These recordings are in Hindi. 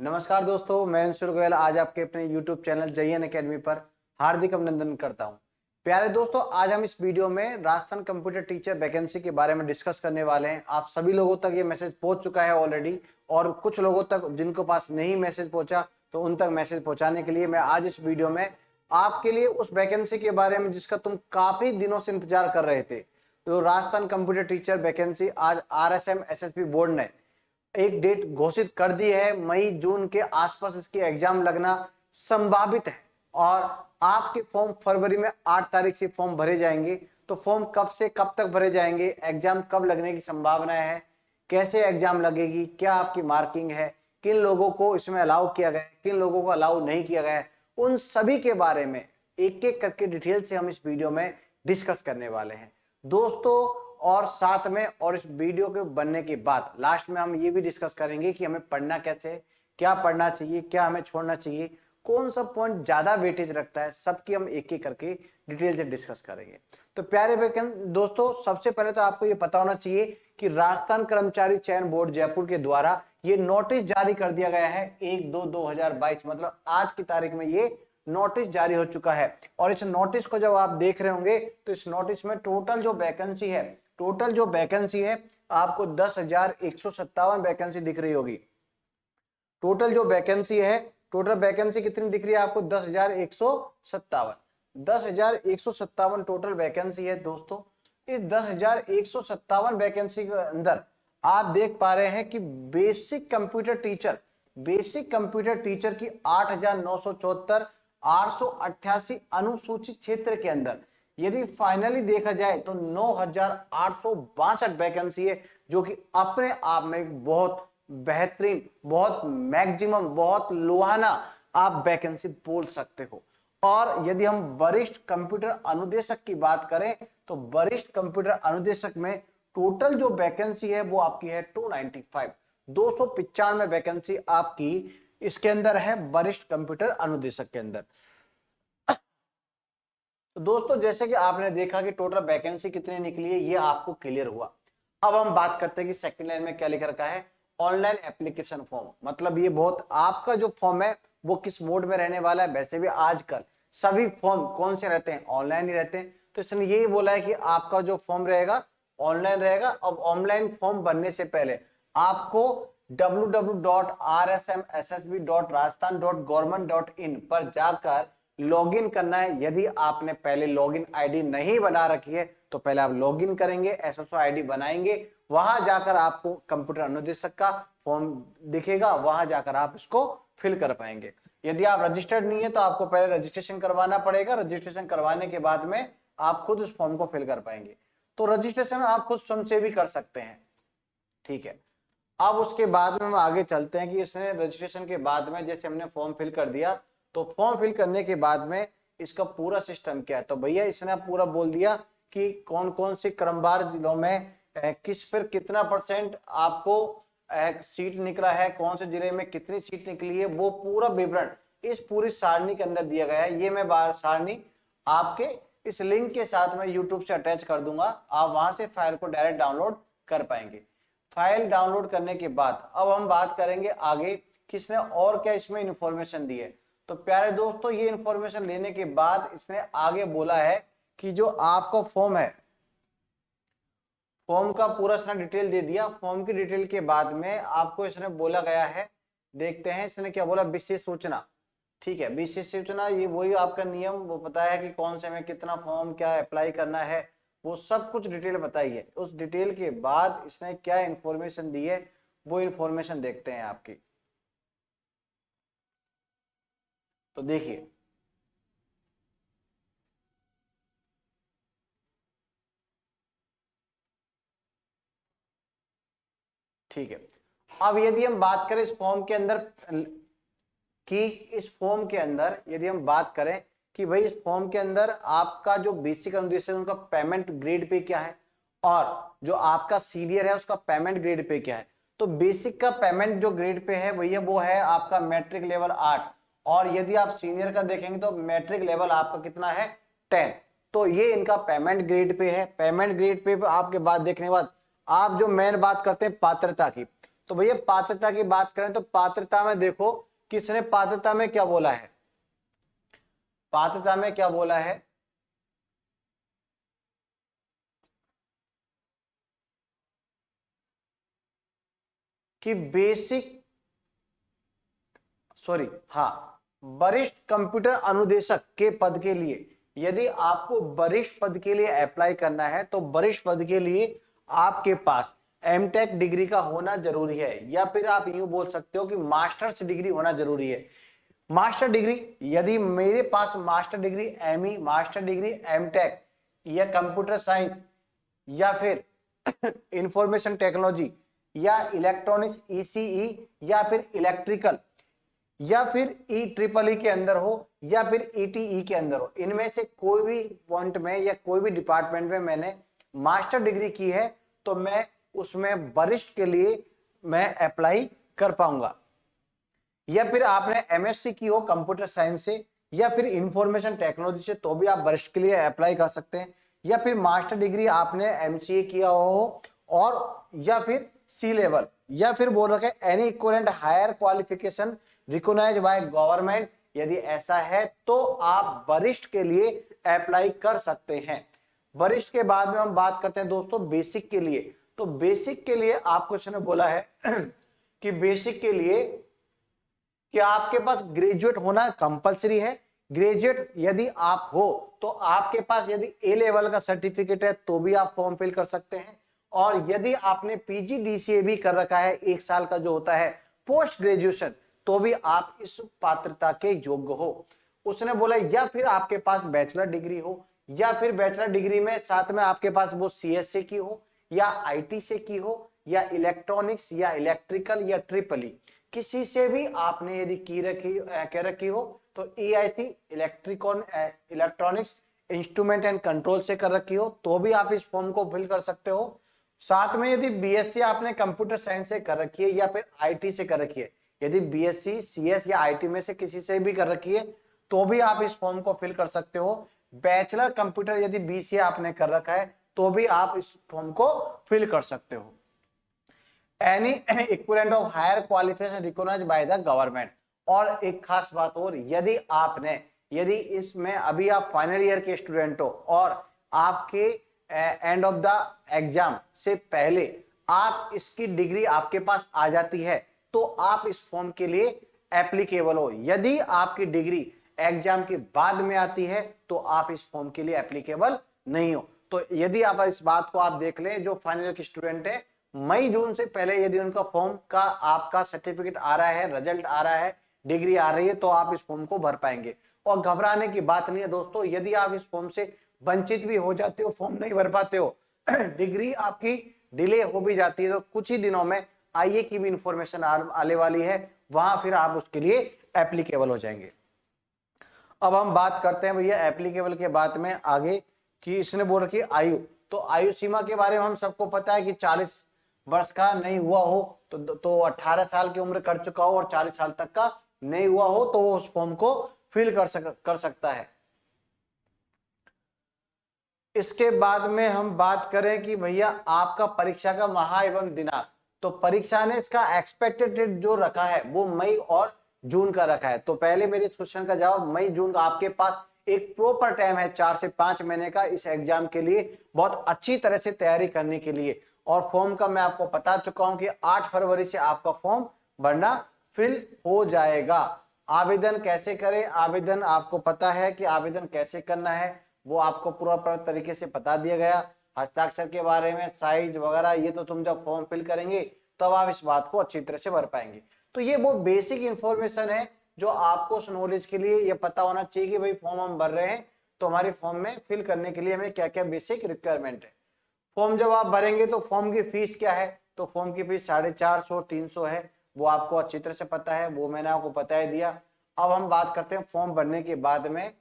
नमस्कार दोस्तों, मैं अंशुल गोयल आज आपके अपने YouTube चैनल जयन एकेडमी पर हार्दिक अभिनंदन करता हूं। प्यारे दोस्तों, आज हम इस वीडियो में राजस्थान कंप्यूटर टीचर वैकेंसी के बारे में डिस्कस करने वाले हैं। आप सभी लोगों तक ये मैसेज पहुंच चुका है ऑलरेडी, और कुछ लोगों तक जिनको पास नहीं मैसेज पहुंचा तो उन तक मैसेज पहुंचाने के लिए मैं आज इस वीडियो में आपके लिए उस वैकेंसी के बारे में जिसका तुम काफी दिनों से इंतजार कर रहे थे, तो राजस्थान कंप्यूटर टीचर वैकेंसी आज RSM SSB बोर्ड ने एक डेट घोषित कर दी है। मई जून के आसपास इसके एग्जाम लगना संभावित है, और आपके फॉर्म फरवरी में 8 तारीख से फॉर्म भरे जाएंगे। तो फॉर्म कब से कब तक भरे जाएंगे, एग्जाम कब लगने की संभावना है, कैसे एग्जाम लगेगी, क्या आपकी मार्किंग है, किन लोगों को इसमें अलाउ किया गया है, किन लोगों को अलाउ नहीं किया गया है, उन सभी के बारे में एक एक करके डिटेल से हम इस वीडियो में डिस्कस करने वाले हैं दोस्तों। और साथ में और इस वीडियो के बनने के बाद लास्ट में हम ये भी डिस्कस करेंगे कि हमें पढ़ना कैसे, क्या पढ़ना चाहिए, क्या हमें छोड़ना चाहिए, कौन सा पॉइंट ज्यादा वेटेज रखता है, सबकी हम एक एक करके डिटेल से डिस्कस करेंगे। तो प्यारे दोस्तों, सबसे पहले तो आपको ये पता होना चाहिए कि राजस्थान कर्मचारी चयन बोर्ड जयपुर के द्वारा ये नोटिस जारी कर दिया गया है 1/2/2022, मतलब आज की तारीख में ये नोटिस जारी हो चुका है। और इस नोटिस को जब आप देख रहे होंगे तो इस नोटिस में टोटल जो वैकेंसी है आपको 10,157 वैकेंसी दिख रही होगी। टोटल वैकेंसी कितनी दिख रही है आपको? 10,157 टोटल वैकेंसी है दोस्तों। इस 10,157 वैकेंसी के अंदर आप देख पा रहे हैं कि बेसिक कंप्यूटर टीचर की 8,974, 888 अनुसूचित क्षेत्र के अंदर यदि फाइनली देखा जाए तो 9,862 वैकेंसी है, जो कि अपने आप में एक बहुत बेहतरीन, बहुत मैक्सिमम, बहुत लुहाना आप वैकेंसी बोल सकते हो। और यदि हम वरिष्ठ कंप्यूटर अनुदेशक की बात करें तो वरिष्ठ कंप्यूटर अनुदेशक में टोटल जो वैकेंसी है वो आपकी है 295 वैकेंसी आपकी इसके अंदर है, वरिष्ठ कंप्यूटर अनुदेशक के अंदर। तो दोस्तों, जैसे कि आपने देखा कि टोटल वैकेंसी कितनी निकली है, ये आपको क्लियर हुआ। अब हम बात करते हैं कि सेकंड लाइन में क्या लिख रखा है, ऑनलाइन एप्लीकेशन फॉर्म। मतलब ये बहुत आपका जो फॉर्म है वो किस मोड में रहने वाला है। वैसे भी आजकल सभी फॉर्म कौन से रहते हैं, ऑनलाइन ही रहते हैं। तो इसने यही बोला है कि आपका जो फॉर्म रहेगा ऑनलाइन रहेगा। अब ऑनलाइन फॉर्म भरने से पहले आपको www.rsmssb.rajasthan.government.in पर जाकर लॉगिन करना है। यदि आपने पहले लॉगिन आईडी नहीं बना रखी है तो पहले आप लॉगिन करेंगे, SSO आईडी बनाएंगे, वहां जाकर आपको कंप्यूटर अनुदेशक का फॉर्म दिखेगा, वहां जाकर आप इसको फिल कर पाएंगे। यदि आप रजिस्टर्ड नहीं है तो आपको पहले रजिस्ट्रेशन करवाना पड़ेगा। रजिस्ट्रेशन करवाने के बाद में आप खुद उस फॉर्म को फिल कर पाएंगे। तो रजिस्ट्रेशन आप खुद स्वयं से भी कर सकते हैं, ठीक है। अब उसके बाद में हम आगे चलते हैं कि इसने रजिस्ट्रेशन के बाद में जैसे हमने फॉर्म फिल कर दिया, तो फॉर्म फिल करने के बाद में इसका पूरा सिस्टम क्या है। तो भैया इसने पूरा बोल दिया कि कौन कौन से क्रमवार जिलों में किस पर कितना % आपको सीट निकला है, कौन से जिले में कितनी सीट निकली है, वो पूरा विवरण इस पूरी सारणी के अंदर दिया गया है। ये मैं सारणी आपके इस लिंक के साथ में YouTube से अटैच कर दूंगा, आप वहां से फाइल को डायरेक्ट डाउनलोड कर पाएंगे। फाइल डाउनलोड करने के बाद अब हम बात करेंगे आगे किसने और क्या इसमें इंफॉर्मेशन दी है। तो प्यारे दोस्तों, ये इंफॉर्मेशन लेने के बाद इसने आगे बोला है कि जो आपका फॉर्म है, फॉर्म का पूरा इसने डिटेल दे दिया। फॉर्म की डिटेल के बाद में आपको इसने बोला गया है, देखते हैं इसने क्या बोला, विशेष सूचना। ठीक है, विशेष सूचना ये वही आपका नियम वो पता है कि कौन से में कितना फॉर्म क्या अप्लाई करना है, वो सब कुछ डिटेल बताई है। उस डिटेल के बाद इसने क्या इंफॉर्मेशन दी है वो इंफॉर्मेशन देखते हैं आपकी। तो देखिए, ठीक है। अब यदि हम बात करें इस फॉर्म के अंदर यदि हम बात करें कि भाई इस फॉर्म के अंदर आपका जो बेसिक अनुदेशक उनका पेमेंट ग्रेड पे क्या है, और जो आपका सीनियर है उसका पेमेंट ग्रेड पे क्या है। तो बेसिक का पेमेंट जो ग्रेड पे है भैया वो है आपका मैट्रिक लेवल 8, और यदि आप सीनियर का देखेंगे तो मैट्रिक लेवल आपका कितना है 10। तो ये इनका पेमेंट ग्रेड पे है। पेमेंट ग्रेड पे आपके बाद देखने के बाद आप जो मेन बात करते हैं पात्रता की, तो भैया पात्रता की बात करें तो पात्रता में देखो किसने पात्रता में क्या बोला है, पात्रता में क्या बोला है, कि बेसिक सॉरी हाँ वरिष्ठ कंप्यूटर अनुदेशक के पद के लिए, यदि आपको वरिष्ठ पद के लिए अप्लाई करना है तो वरिष्ठ पद के लिए आपके पास एमटेक डिग्री का होना जरूरी है, या फिर आप यूं बोल सकते हो कि मास्टर्स डिग्री होना जरूरी है। मास्टर डिग्री, यदि मेरे पास master degree ME, master degree MTech या कंप्यूटर साइंस या फिर इंफॉर्मेशन टेक्नोलॉजी या इलेक्ट्रॉनिक्स ईसीई या फिर इलेक्ट्रिकल या फिर ई ट्रिपल ई के अंदर हो या फिर ईटीई के अंदर हो, इनमें से कोई भी पॉइंट में या कोई भी डिपार्टमेंट में मैंने मास्टर डिग्री की है तो मैं उसमें वरिष्ठ के लिए मैं अप्लाई कर पाऊंगा। या फिर आपने एमएससी की हो कंप्यूटर साइंस से या फिर इंफॉर्मेशन टेक्नोलॉजी से तो भी आप वरिष्ठ के लिए अप्लाई कर सकते हैं। या फिर मास्टर डिग्री आपने एमसीए किया हो और या फिर सी लेवल, या फिर बोल रखे any equivalent higher qualification recognised by government, यदि ऐसा है तो आप वरिष्ठ के लिए अप्लाई कर सकते हैं। वरिष्ठ के बाद में हम बात करते हैं दोस्तों बेसिक के लिए। तो बेसिक के लिए आपको इसने बोला है कि बेसिक के लिए कि आपके पास ग्रेजुएट होना कंपलसरी है। ग्रेजुएट यदि आप हो तो आपके पास यदि ए लेवल का सर्टिफिकेट है तो भी आप फॉर्म फिल कर सकते हैं, और यदि आपने पीजीडीसीए भी कर रखा है 1 साल का जो होता है पोस्ट ग्रेजुएशन, तो भी आप इस पात्रता के योग्य हो। उसने बोला या फिर आपके पास बैचलर डिग्री हो या फिर बैचलर डिग्री में साथ में आपके पास वो सीएस से की हो या आईटी से की हो या इलेक्ट्रॉनिक्स या इलेक्ट्रिकल या ट्रिपल ई, किसी से भी आपने यदि कह रखी हो तो EIC electronics instrument and control से कर रखी हो तो भी आप इस फॉर्म को फिल कर सकते हो। साथ में यदि बीएससी आपने कंप्यूटर साइंस से कर रखी है या फिर आईटी से कर रखी है, यदि बीएससी सीएस या आईटी में से किसी से भी कर रखी है तो भी आप इस फॉर्म को फिल कर सकते हो। बैचलर कंप्यूटर यदि बीसीए आपने कर रखा है तो भी आप इस फॉर्म को फिल कर सकते हो। Any equivalent of higher qualification recognised by the government. और एक खास बात और, यदि इसमें अभी आप फाइनल ईयर के स्टूडेंट हो और आपके एंड ऑफ द एग्जाम से पहले आप इसकी डिग्री आपके पास आ जाती है तो आप इस फॉर्म के लिए एप्लीकेबल हो। यदि आपकी डिग्री एग्जाम के बाद में आती है तो आप इस फॉर्म के लिए एप्लीकेबल नहीं हो। तो यदि आप इस बात को आप देख लें, जो फाइनल ईयर के स्टूडेंट है मई जून से पहले यदि उनका फॉर्म का आपका सर्टिफिकेट आ रहा है, रिजल्ट आ रहा है, डिग्री आ रही है तो आप इस फॉर्म को भर पाएंगे। और घबराने की बात नहीं है दोस्तों, यदि आप इस फॉर्म से वंचित भी हो जाते हो, फॉर्म नहीं भर पाते हो, डिग्री आपकी डिले हो भी जाती है तो कुछ ही दिनों में आईए की भी इंफॉर्मेशन आने वाली है, वहां फिर आप उसके लिए एप्लीकेबल हो जाएंगे। अब हम बात करते हैं भैया एप्लीकेबल के बाद में आगे कि इसने बोल रखी आयु। तो आयु सीमा के बारे में हम सबको पता है कि 40 वर्ष का नहीं हुआ हो तो 18 साल की उम्र कर चुका हो और 40 साल तक का नहीं हुआ हो तो वो उस फॉर्म को फिल कर सकता है। इसके बाद में हम बात करें कि भैया आपका परीक्षा का माह एवं दिनांक। तो परीक्षा ने इसका एक्सपेक्टेड डेट जो रखा है वो मई और जून का रखा है। तो पहले मेरे इस क्वेश्चन का जवाब मई जून का, आपके पास एक प्रॉपर टाइम है 4 से 5 महीने का इस एग्जाम के लिए बहुत अच्छी तरह से तैयारी करने के लिए। और फॉर्म का मैं आपको बता चुका हूं कि 8 फरवरी से आपका फॉर्म भरना फिल हो जाएगा। आवेदन कैसे करें, आवेदन आपको पता है कि आवेदन कैसे करना है, वो आपको पूरा तरीके से बता दिया गया। हस्ताक्षर के बारे में, साइज वगैरह, ये तो तुम जब फॉर्म फिल करेंगे तब आप इस बात को अच्छी तरह से भर पाएंगे। तो ये वो बेसिक इंफॉर्मेशन है जो आपको उस नॉलेज के लिए ये पता होना चाहिए कि भाई फॉर्म हम भर रहे हैं तो हमारी फॉर्म में फिल करने के लिए हमें क्या क्या बेसिक रिक्वायरमेंट है। फॉर्म जब आप भरेंगे तो फॉर्म की फीस क्या है, तो फॉर्म की फीस 450 300 है, वो आपको अच्छी तरह से पता है, वो मैंने आपको बता ही दिया। अब हम बात करते हैं फॉर्म भरने के बाद में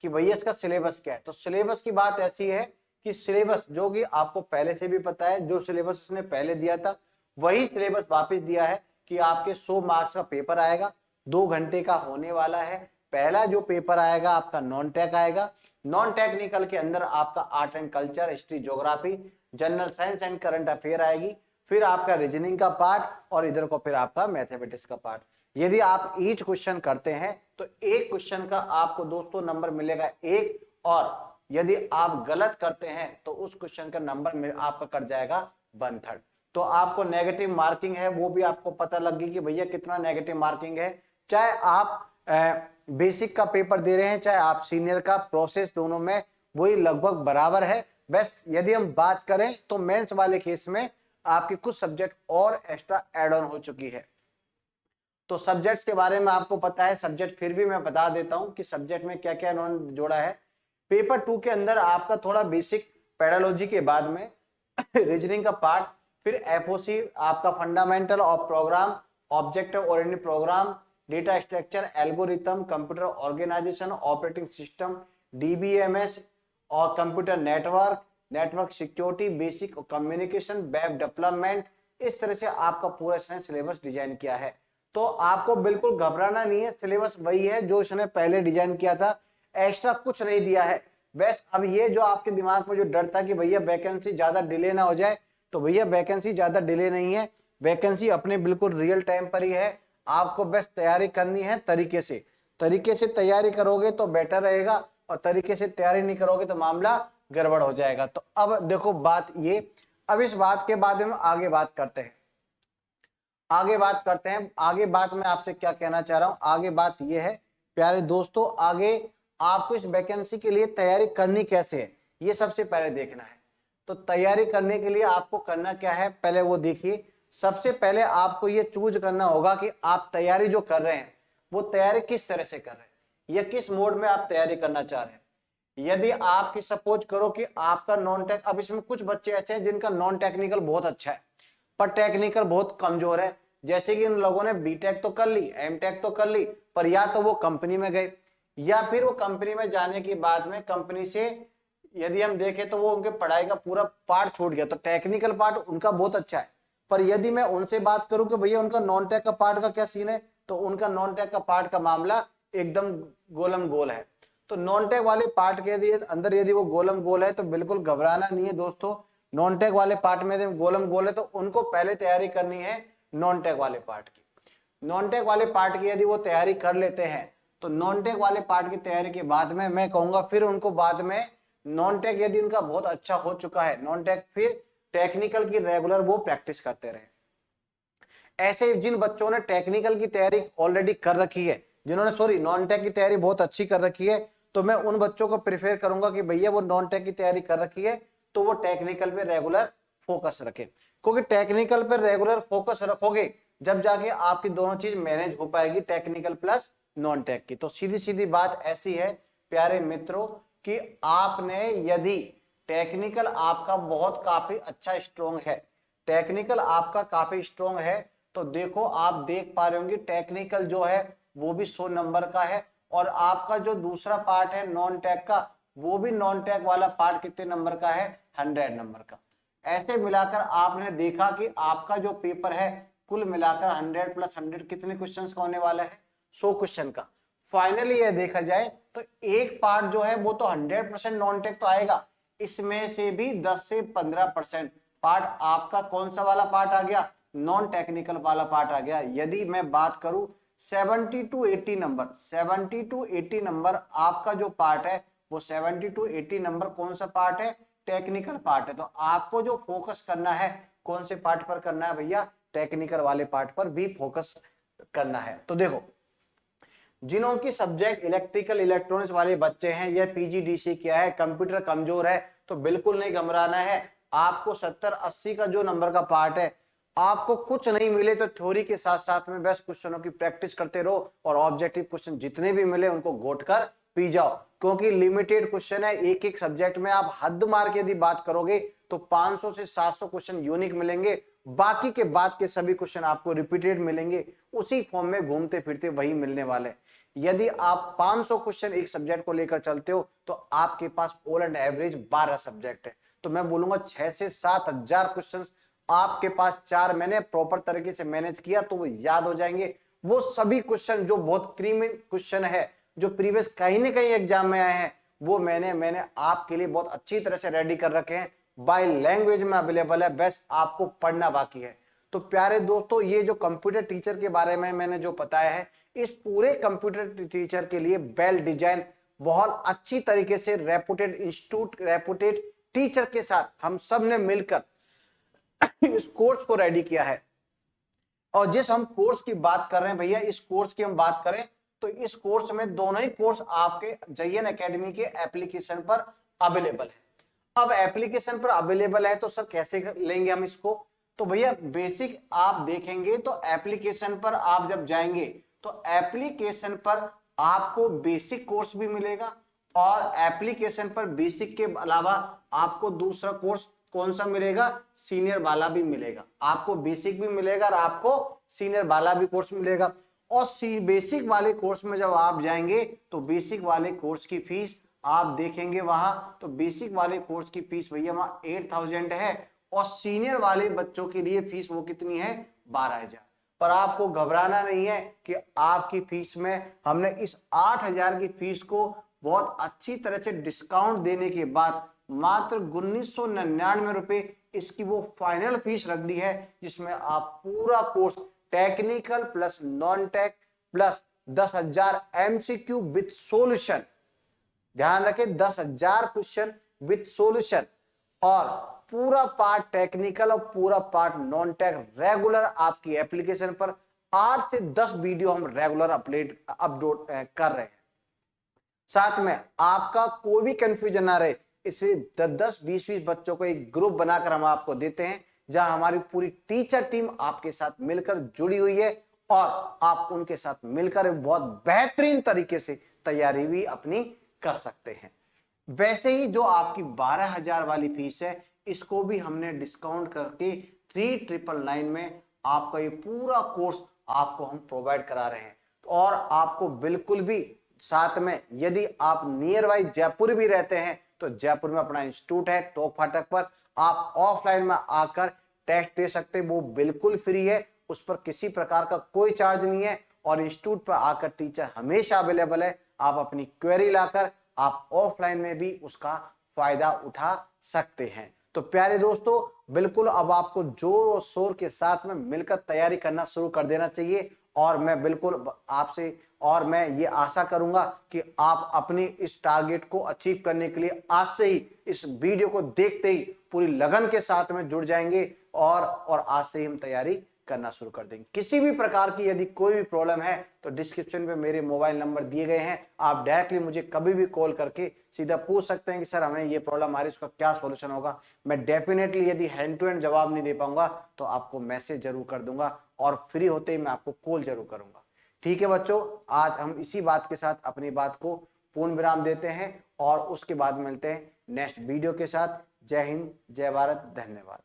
कि भैया इसका सिलेबस क्या है। तो सिलेबस की बात ऐसी है कि सिलेबस जो कि आपको पहले से भी पता है, जो सिलेबस उसने पहले दिया था वही सिलेबस वापस दिया है कि आपके 100 मार्क्स का पेपर आएगा, 2 घंटे का होने वाला है। पहला जो पेपर आएगा आपका नॉन टेक आएगा। नॉन टेक्निकल के अंदर आपका art and culture, history, geography, general science and current affair आएगी। फिर आपका रीजनिंग का पार्ट और इधर को फिर आपका मैथमेटिक्स का पार्ट। यदि आप ईच क्वेश्चन करते हैं तो एक क्वेश्चन का आपको दोस्तों नंबर मिलेगा 1, और यदि आप गलत करते हैं तो उस क्वेश्चन का नंबर आपका कट जाएगा 1/3। तो आपको नेगेटिव मार्किंग है वो भी आपको पता लग गई कि भैया कितना नेगेटिव मार्किंग है। चाहे आप बेसिक का पेपर दे रहे हैं चाहे आप सीनियर का, प्रोसेस दोनों में वही लगभग बराबर है। बस यदि हम बात करें तो मेंस वाले केस में आपके कुछ सब्जेक्ट और एक्स्ट्रा एड ऑन हो चुकी है। तो सब्जेक्ट्स के बारे में आपको पता है, सब्जेक्ट फिर भी मैं बता देता हूं कि सब्जेक्ट में क्या क्या इन्होंने जोड़ा है। पेपर 2 के अंदर आपका थोड़ा बेसिक पेडालॉजी के बाद में रीजनिंग का पार्ट, फिर एफओसी आपका fundamental of program, objective oriented program, data structure, algorithm, computer organisation, operating system, DBMS और computer network, network security, basic communication, web development. इस तरह से आपका पूरा सिलेबस डिजाइन किया है। तो आपको बिल्कुल घबराना नहीं है, सिलेबस वही है जो इसने पहले डिजाइन किया था, एक्स्ट्रा कुछ नहीं दिया है। बस अब ये जो आपके दिमाग में जो डर था कि भैया वैकेंसी ज्यादा डिले ना हो जाए, तो भैया वैकेंसी ज्यादा डिले नहीं है, वैकेंसी अपने बिल्कुल रियल टाइम पर ही है। आपको बस तैयारी करनी है तरीके से तैयारी करोगे तो बेटर रहेगा, और तरीके से तैयारी नहीं करोगे तो मामला गड़बड़ हो जाएगा। तो अब देखो बात ये, अब इस बात के बाद में आगे बात करते हैं। आगे बात मैं आपसे क्या कहना चाह रहा हूं, आगे बात ये है प्यारे दोस्तों, आगे आपको इस वैकेंसी के लिए तैयारी करनी कैसे है ये सबसे पहले देखना है। तो तैयारी करने के लिए आपको करना क्या है पहले वो देखिए। सबसे पहले आपको ये चूज करना होगा कि आप तैयारी जो कर रहे हैं वो तैयारी किस तरह से कर रहे हैं या किस मोड में आप तैयारी करना चाह रहे हैं। यदि आपकी सपोज करो कि आपका नॉन टेक, अब इसमें कुछ बच्चे ऐसे हैं जिनका नॉन टेक्निकल बहुत अच्छा है पर टेक्निकल बहुत कमजोर है, जैसे कि इन लोगों ने बीटेक तो कर ली, एमटेक तो कर ली, पर या तो वो कंपनी में गए या फिर वो कंपनी में जाने के बाद में कंपनी से यदि हम देखें तो वो उनके पढ़ाई का पूरा पार्ट छूट गया। तो टेक्निकल पार्ट उनका बहुत अच्छा है, पर यदि मैं उनसे बात करूं कि भैया उनका नॉन टेक का पार्ट का क्या सीन है, तो उनका नॉन टेक का पार्ट का मामला एकदम गोलम गोल है। तो नॉन टेक वाले पार्ट के अंदर यदि वो गोलम गोल है तो बिल्कुल घबराना नहीं है दोस्तों। नॉन टेक वाले पार्ट में गोलम गोल है तो उनको पहले तैयारी करनी है नॉन टेक वाले पार्ट की। नॉन टेक वाले पार्ट की यदि वो तैयारी कर लेते हैं तो नॉन टेक वाले पार्ट की तैयारी के बाद में मैं कहूंगा फिर उनको बाद में नॉन टेक यदि उनका बहुत अच्छा हो चुका है नॉन टेक, फिर टेक्निकल की रेगुलर वो प्रैक्टिस करते रहे। ऐसे जिन बच्चों ने टेक्निकल की तैयारी ऑलरेडी कर रखी है, जिन्होंने नॉन टेक की तैयारी बहुत अच्छी कर रखी है, तो मैं उन बच्चों को प्रेफर करूंगा कि भैया वो नॉन टेक की तैयारी कर रखी है तो वो टेक्निकल पे रेगुलर फोकस रखे, क्योंकि टेक्निकल पे रेगुलर फोकस रखोगे जब जाके आपकी दोनों चीज मैनेज हो पाएगी, टेक्निकल प्लस नॉन टेक की। तो सीधी सीधी बात ऐसी है प्यारे मित्रों कि आपने यदि टेक्निकल आपका बहुत काफी अच्छा स्ट्रॉन्ग है, टेक्निकल आपका काफी स्ट्रॉन्ग है, तो देखो आप देख पा रहे होंगे टेक्निकल जो है वो भी 100 नंबर का है, और आपका जो दूसरा पार्ट है नॉन टेक का वो भी नॉन टेक वाला पार्ट कितने नंबर का है, 100 नंबर का। ऐसे मिलाकर आपने देखा कि आपका जो पेपर है कुल मिलाकर 100 प्लस 100 कितने क्वेश्चन का होने वाला है, 100 क्वेश्चन का। फाइनली यह देखा जाए तो एक पार्ट जो है वो तो 100% नॉन टेक तो आएगा, इसमें से भी 10 से 15% पार्ट आपका कौन सा वाला पार्ट आ गया, नॉन टेक्निकल वाला पार्ट आ गया। यदि मैं बात करूं 70 to 80 नंबर, 70 to 80 नंबर आपका जो पार्ट है वो 70 to 80 नंबर कौन सा पार्ट है, टेक्निकल पार्ट है। तो आपको जो फोकस करना है कौन से पार्ट पर करना है भैया, टेक्निकल वाले पार्ट पर भी फोकस करना है। तो देखो जिन्हों की सब्जेक्ट इलेक्ट्रिकल इलेक्ट्रॉनिक्स वाले बच्चे हैं या पीजीडीसी किया है, कंप्यूटर कमजोर है, तो बिल्कुल नहीं घबराना है। आपको 70-80 का जो नंबर का पार्ट है, आपको कुछ नहीं मिले तो थ्योरी के साथ साथ में बेस्ट क्वेश्चनों की प्रैक्टिस करते रहो, और ऑब्जेक्टिव क्वेश्चन जितने भी मिले उनको घोट कर पी जाओ, क्योंकि लिमिटेड क्वेश्चन है एक एक सब्जेक्ट में। आप हद मार के यदि बात करोगे तो 500 से 700 क्वेश्चन यूनिक मिलेंगे, बाकी के बाद के सभी क्वेश्चन आपको रिपीटेड मिलेंगे, उसी फॉर्म में घूमते फिरते वही मिलने वाले। यदि आप 500 क्वेश्चन एक सब्जेक्ट को लेकर चलते हो तो आपके पास ऑल एंड एवरेज 12 सब्जेक्ट है, तो मैं बोलूंगा 6 से 7 हजार क्वेश्चन आपके पास 4 महीने प्रॉपर तरीके से मैनेज किया तो वो याद हो जाएंगे। वो सभी क्वेश्चन जो बहुत क्रीमी क्वेश्चन है, जो प्रीवियस कहीं ना कहीं एग्जाम में आए हैं, वो मैंने आपके लिए बहुत अच्छी तरह से रेडी कर रखे हैं। बाय लैंग्वेज में अवेलेबल है, बस आपको पढ़ना बाकी है। तो प्यारे दोस्तों, ये जो कंप्यूटर टीचर के बारे में मैंने जो बताया है, इस पूरे कंप्यूटर टीचर के लिए वेल डिजाइन बहुत अच्छी तरीके से रेपुटेड इंस्टीट्यूट, रेपुटेड टीचर के साथ हम सब ने मिलकर इस कोर्स को रेडी किया है। और जिस हम कोर्स की बात कर रहे हैं भैया, इस कोर्स की हम बात करें तो इस कोर्स में दोनों ही कोर्स आपके जयन एकेडमी के एप्लीकेशन पर अवेलेबल है। अब एप्लीकेशन पर अवेलेबल है तो सर कैसे लेंगे हम इसको? तो भैया बेसिक आप देखेंगे तो एप्लीकेशन पर आप जब जाएंगे तो एप्लीकेशन पर आपको बेसिक कोर्स भी मिलेगा, और एप्लीकेशन पर बेसिक के अलावा आपको दूसरा कोर्स कौन सा मिलेगा? सीनियर वाला भी मिलेगा। आपको बेसिक भी मिलेगा और आपको सीनियर वाला भी कोर्स मिलेगा। और बेसिक वाले कोर्स में जब आप जाएंगे तो बेसिक वाले कोर्स की फीस आप देखेंगे वहां, तो बेसिक वाले कोर्स की फीस भैया वहां 8000 है, और सीनियर वाले बच्चों के लिए फीस वो कितनी है? 12000। पर आपको घबराना नहीं है कि आपकी फीस में हमने इस 8000 की फीस को बहुत अच्छी तरह से डिस्काउंट देने के बाद मात्र 1999 रुपए इसकी वो फाइनल फीस रख दी है, जिसमें आप पूरा course technical plus non tech plus 10,000 MCQ with solution, ध्यान रखें 10,000 क्वेश्चन विद सॉल्यूशन, और पूरा पार्ट टेक्निकल और पूरा पार्ट नॉन टेक रेगुलर आपकी एप्लीकेशन पर 8 से 10 वीडियो हम रेगुलर अपलोड कर रहे हैं। साथ में आपका कोई भी कंफ्यूजन ना रहे, इसे 10-10, 20-20 बच्चों को एक ग्रुप बनाकर हम आपको देते हैं, जहां हमारी पूरी टीचर टीम आपके साथ मिलकर जुड़ी हुई है, और आप उनके साथ मिलकर बहुत बेहतरीन तरीके से तैयारी भी अपनी कर सकते हैं। वैसे ही जो आपकी 12,000 वाली फीस है, इसको भी हमने डिस्काउंट करके 3999 में आपका ये पूरा कोर्स आपको हम प्रोवाइड करा रहे हैं। और आपको बिल्कुल भी साथ में, यदि आप नियर बाई जयपुर भी रहते हैं तो जयपुर में अपना इंस्टीट्यूट है टोक फाटक पर, आप ऑफलाइन में आकर टेस्ट दे सकते हैं, वो बिल्कुल फ्री है, उस पर किसी प्रकार का कोई चार्ज नहीं है, और इंस्टीट्यूट पर आकर टीचर हमेशा अवेलेबल है। आप अपनी क्वेरी लाकर आप ऑफलाइन में भी उसका फायदा उठा सकते हैं। तो प्यारे दोस्तों, बिल्कुल अब आपको जोर और शोर के साथ में मिलकर तैयारी करना शुरू कर देना चाहिए, और मैं बिल्कुल आपसे, और मैं ये आशा करूंगा कि आप अपनी इस टारगेट को अचीव करने के लिए आज से ही इस वीडियो को देखते ही पूरी लगन के साथ में जुड़ जाएंगे, और आज से ही हम तैयारी करना शुरू कर देंगे। किसी भी प्रकार की यदि कोई भी प्रॉब्लम है तो डिस्क्रिप्शन में मेरे मोबाइल नंबर दिए गए हैं, आप डायरेक्टली मुझे कभी भी कॉल करके सीधा पूछ सकते हैं कि सर हमें ये प्रॉब्लम आ रही है, उसका क्या सॉल्यूशन होगा। मैं डेफिनेटली यदि हैंड टू हैंड जवाब नहीं दे पाऊंगा तो आपको मैसेज जरूर कर दूंगा, और फ्री होते ही मैं आपको कॉल जरूर करूंगा। ठीक है बच्चों, आज हम इसी बात के साथ अपनी बात को पूर्ण विराम देते हैं, और उसके बाद मिलते हैं नेक्स्ट वीडियो के साथ। जय हिंद, जय भारत, धन्यवाद।